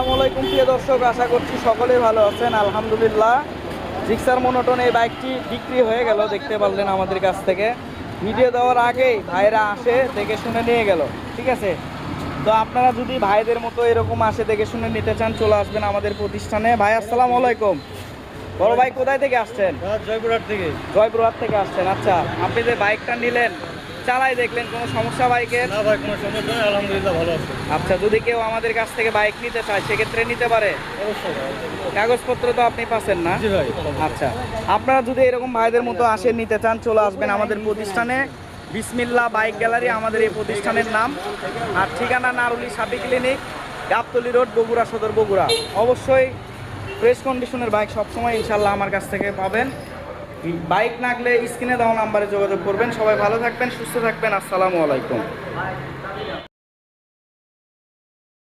আসসালামু আলাইকুম প্রিয় দর্শক, আশা করছি সকলেই ভালো আছেন। আলহামদুলিল্লাহ, জিক্সার মনোটন এই বাইকটি বিক্রি হয়ে গেল, দেখতে পারলেন আমাদের কাছ থেকে। ভিডিও দেওয়ার আগেই ভাইরা আসে দেখে শুনে নিয়ে গেল, ঠিক আছে। তো আপনারা যদি ভাইদের মতো এরকম আসে দেখে শুনে নিতে চান, চলে আসবেন আমাদের প্রতিষ্ঠানে। ভাই আসসালামু আলাইকুম। বড় ভাই, কোথায় থেকে আসছেন? জয়পুরহাট থেকে। জয়পুরহাট থেকে আসছেন। আচ্ছা, আপনি যে বাইকটা নিলেন, চালাই দেখলেন, কোনো সমস্যা বাইকের? না ভাই, কোনো সমস্যা নেই, আলহামদুলিল্লাহ ভালো আছে। আচ্ছা, যদি কেউ আমাদের কাছ থেকে বাইক নিতে চায় সেক্ষেত্রে নিতে পারে? অবশ্যই। কাগজপত্র তো আপনি পাচ্ছেন না? জি ভাই। আচ্ছা, আপনারা যদি এরকম ভাইদের মতো আসেন, নিতে চান, চলে আসবেন আমাদের প্রতিষ্ঠানে। বিসমিল্লাহ বাইক গ্যালারি আমাদের এই প্রতিষ্ঠানের নাম। আর ঠিকানা নারুলি সাবি ক্লিনিক, গাবতলী রোড, বগুড়া সদর, বগুড়া। অবশ্যই ফ্রেশ কন্ডিশনের বাইক সবসময় ইনশাল্লাহ আমার কাছ থেকে পাবেন। বাইক লাগলে স্ক্রিনে দেওয়া নাম্বারে যোগাযোগ করবেন। সবাই ভালো থাকবেন, সুস্থ থাকবেন। আসসালামু আলাইকুম।